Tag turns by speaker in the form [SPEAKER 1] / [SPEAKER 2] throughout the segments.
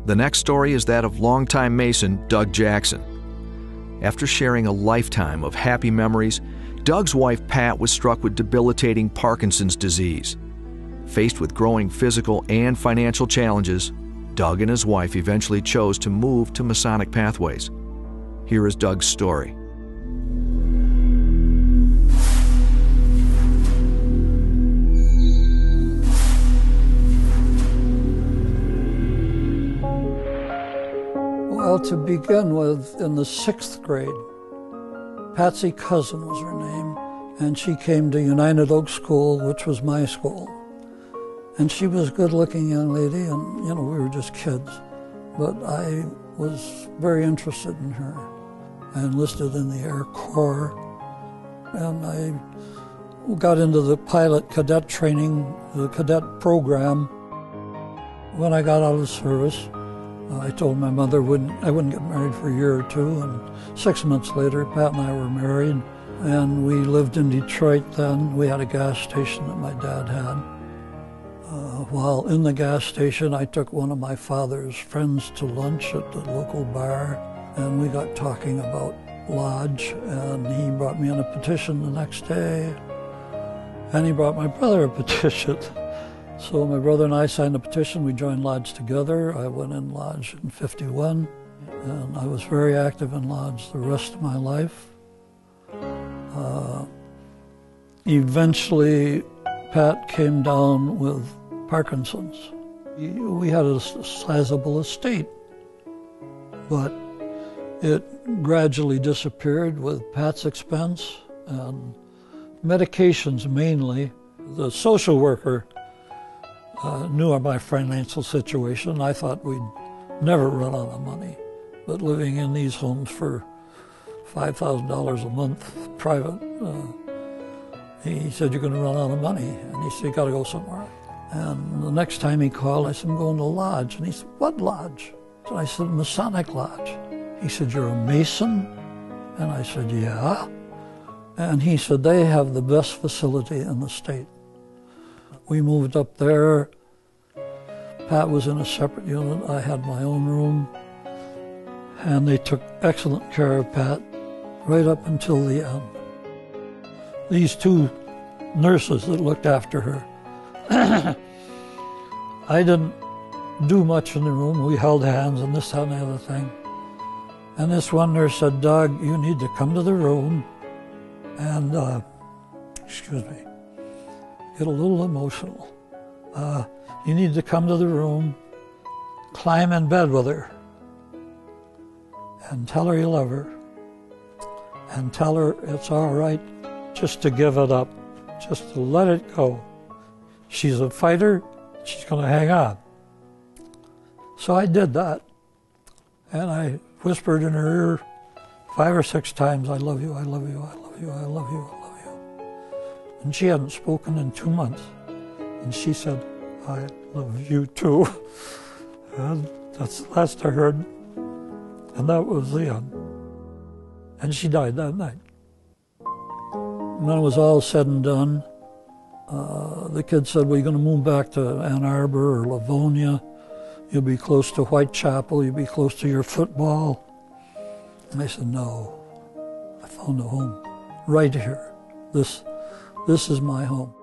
[SPEAKER 1] The next story is that of longtime Mason Doug Jackson. After sharing a lifetime of happy memories, Doug's wife Pat was struck with debilitating Parkinson's disease. Faced with growing physical and financial challenges, Doug and his wife eventually chose to move to Masonic Pathways. Here is Doug's story.
[SPEAKER 2] Well, to begin with, in the 6th grade, Patsy Cousin was her name, and she came to United Oak School, which was my school. And she was a good-looking young lady, and, we were just kids. But I was very interested in her. I enlisted in the Air Corps, and I got into the pilot cadet training, the cadet program. When I got out of the service, I told my mother I wouldn't get married for a year or two, and 6 months later, Pat and I were married, and we lived in Detroit then. We had a gas station that my dad had. While in the gas station, I took one of my father's friends to lunch at the local bar, and we got talking about lodge, and he brought me in a petition the next day, and he brought my brother a petition. So my brother and I signed a petition. We joined lodge together. I went in lodge in '51, and I was very active in lodge the rest of my life. Eventually, Pat came down with Parkinson's. We had a sizable estate, but it gradually disappeared with Pat's expense and medications mainly. The social worker knew of my financial situation. I thought we'd never run out of money, but living in these homes for $5,000 a month private, he said, "You're going to run out of money." And he said, "You got to go somewhere." And the next time he called, I said, "I'm going to lodge." And he said, "What lodge?" So I said, "Masonic Lodge." He said, "You're a Mason?" And I said, "Yeah." And he said, "They have the best facility in the state." We moved up there. Pat was in a separate unit. I had my own room. And they took excellent care of Pat right up until the end. These two nurses that looked after her, I didn't do much in the room. We held hands and this, that, and the other thing. And this one nurse said, "Doug, you need to come to the room and, excuse me, get a little emotional. You need to come to the room, climb in bed with her, and tell her you love her, and tell her it's all right just to give it up, just to let it go. She's a fighter, she's going to hang on." So I did that, and I whispered in her ear 5 or 6 times, "I love you, I love you, I love you, I love you, I love you." And she hadn't spoken in 2 months. And she said, "I love you too." And that's the last I heard. And that was the end. And she died that night. When it was all said and done, the kids said, "Well, you're going to move back to Ann Arbor or Livonia. You'll be close to Whitechapel. You'll be close to your football." And I said, "No, I found a home right here. This is my home."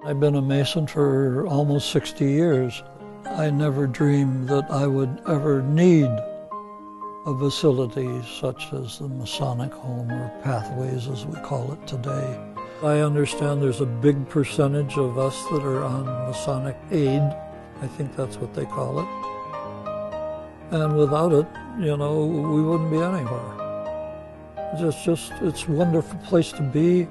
[SPEAKER 2] I've been a Mason for almost 60 years. I never dreamed that I would ever need a facility such as the Masonic Home, or Pathways as we call it today. I understand there's a big percentage of us that are on Masonic aid. I think that's what they call it. And without it, we wouldn't be anywhere. It's a wonderful place to be.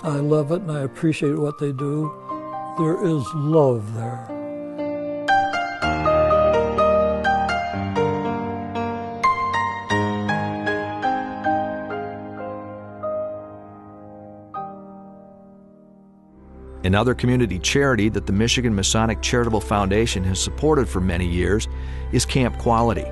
[SPEAKER 2] I love it and I appreciate what they do. There is love there.
[SPEAKER 1] Another community charity that the Michigan Masonic Charitable Foundation has supported for many years is Camp Quality.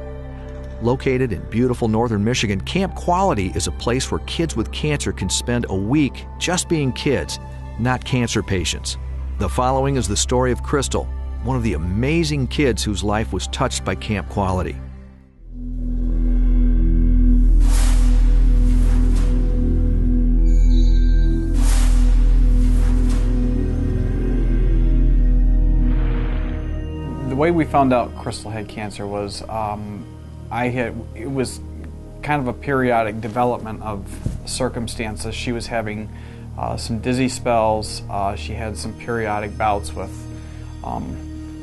[SPEAKER 1] Located in beautiful northern Michigan, Camp Quality is a place where kids with cancer can spend a week just being kids, not cancer patients. The following is the story of Crystal, one of the amazing kids whose life was touched by Camp Quality.
[SPEAKER 3] The way we found out Crystal had cancer was it was kind of a periodic development of circumstances. She was having some dizzy spells. She had some periodic bouts with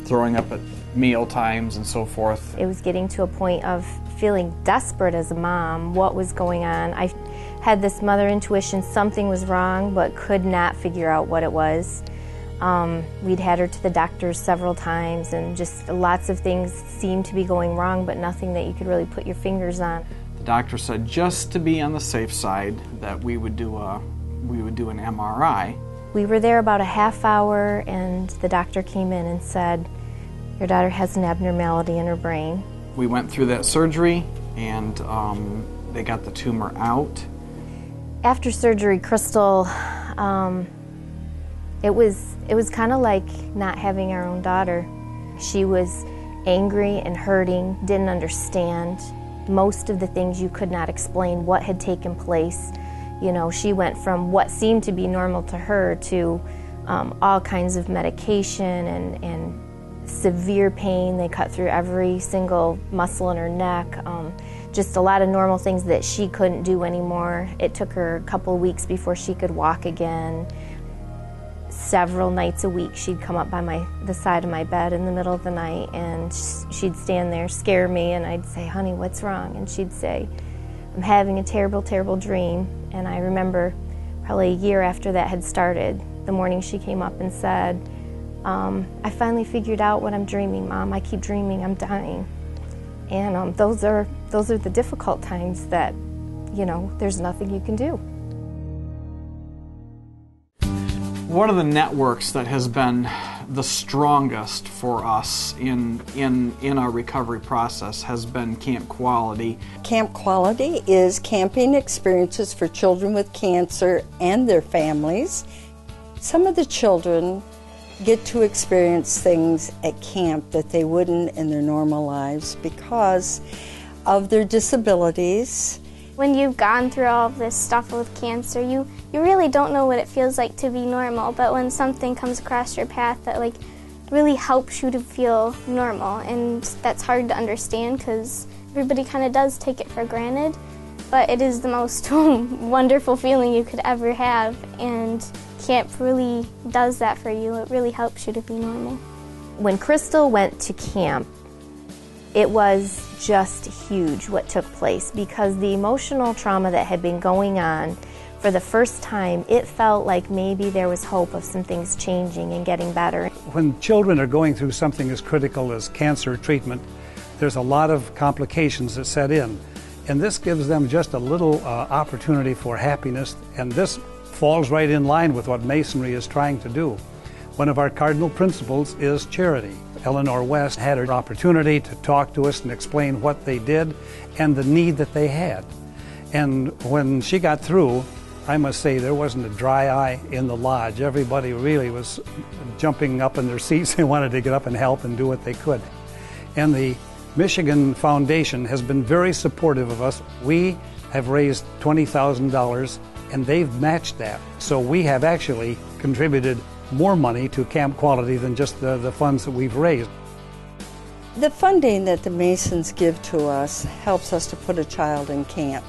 [SPEAKER 3] throwing up at meal times and so forth.
[SPEAKER 4] It was getting to a point of feeling desperate as a mom. What was going on? I had this mother intuition something was wrong, but could not figure out what it was. We'd had her to the doctors several times, and just lots of things seemed to be going wrong, but nothing that you could really put your fingers on.
[SPEAKER 3] The doctor said just to be on the safe side that we would do an MRI.
[SPEAKER 4] We were there about a half hour, and the doctor came in and said, "Your daughter has an abnormality in her brain."
[SPEAKER 3] We went through that surgery, and they got the tumor out.
[SPEAKER 4] After surgery, Crystal, it was kind of like not having our own daughter. She was angry and hurting, didn't understand most of the things. You could not explain what had taken place. You know, she went from what seemed to be normal to her to all kinds of medication and severe pain. They cut through every single muscle in her neck. Just a lot of normal things that she couldn't do anymore. It took her a couple of weeks before she could walk again. Several nights a week she'd come up by the side of my bed in the middle of the night, and she'd stand there, scare me, and I'd say, "Honey, what's wrong?" And she'd say, "I'm having a terrible, terrible dream." And I remember probably a year after that had started, the morning she came up and said, "I finally figured out what I'm dreaming, Mom. I keep dreaming I'm dying." And those are the difficult times that, you know, there's nothing you can do.
[SPEAKER 3] One of the networks that has been the strongest for us in our recovery process has been Camp Quality.
[SPEAKER 5] Camp Quality is camping experiences for children with cancer and their families. Some of the children get to experience things at camp that they wouldn't in their normal lives because of their disabilities.
[SPEAKER 6] When you've gone through all of this stuff with cancer, you really don't know what it feels like to be normal, but when something comes across your path that really helps you to feel normal, and that's hard to understand because everybody kind of does take it for granted, but it is the most wonderful feeling you could ever have, and camp really does that for you. It really helps you to be normal.
[SPEAKER 4] When Crystal went to camp, it was just huge what took place, because the emotional trauma that had been going on, for the first time, it felt like maybe there was hope of some things changing and getting better.
[SPEAKER 7] When children are going through something as critical as cancer treatment, there's a lot of complications that set in. And this gives them just a little opportunity for happiness, and this falls right in line with what Masonry is trying to do. One of our cardinal principles is charity. Eleanor West had an opportunity to talk to us and explain what they did and the need that they had. And when she got through, I must say there wasn't a dry eye in the lodge. Everybody really was jumping up in their seats. They wanted to get up and help and do what they could. And the Michigan Foundation has been very supportive of us. We have raised $20,000 and they've matched that. So we have actually contributed more money to Camp Quality than just the funds that we've raised.
[SPEAKER 5] The funding that the Masons give to us helps us to put a child in camp.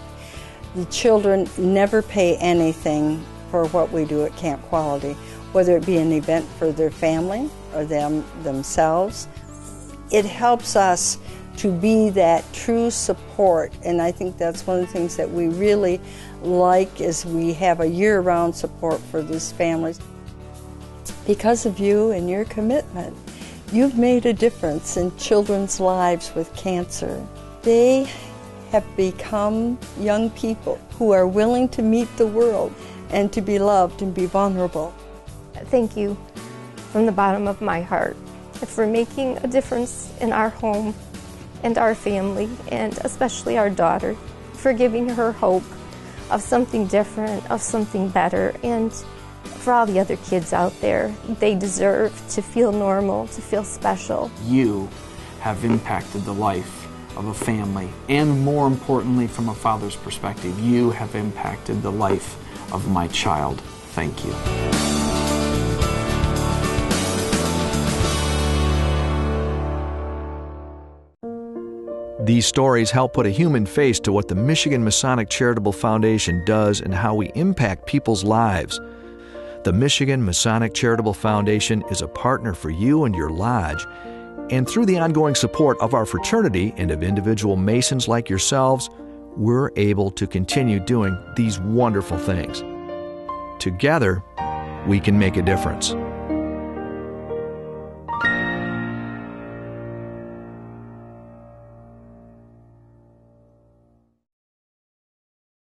[SPEAKER 5] The children never pay anything for what we do at Camp Quality, whether it be an event for their family or themselves. It helps us to be that true support, and I think that's one of the things that we really like, is we have a year-round support for these families. Because of you and your commitment, you've made a difference in children's lives with cancer. They have become young people who are willing to meet the world and to be loved and be vulnerable.
[SPEAKER 4] Thank you from the bottom of my heart for making a difference in our home and our family, and especially our daughter, for giving her hope of something different, of something better, and For all the other kids out there, they deserve to feel normal, to feel special.
[SPEAKER 3] You have impacted the life of a family, and more importantly, from a father's perspective, you have impacted the life of my child. Thank you.
[SPEAKER 1] These stories help put a human face to what the Michigan Masonic Charitable Foundation does and how we impact people's lives. The Michigan Masonic Charitable Foundation is a partner for you and your lodge, and through the ongoing support of our fraternity and of individual Masons like yourselves, we're able to continue doing these wonderful things. Together, we can make a difference.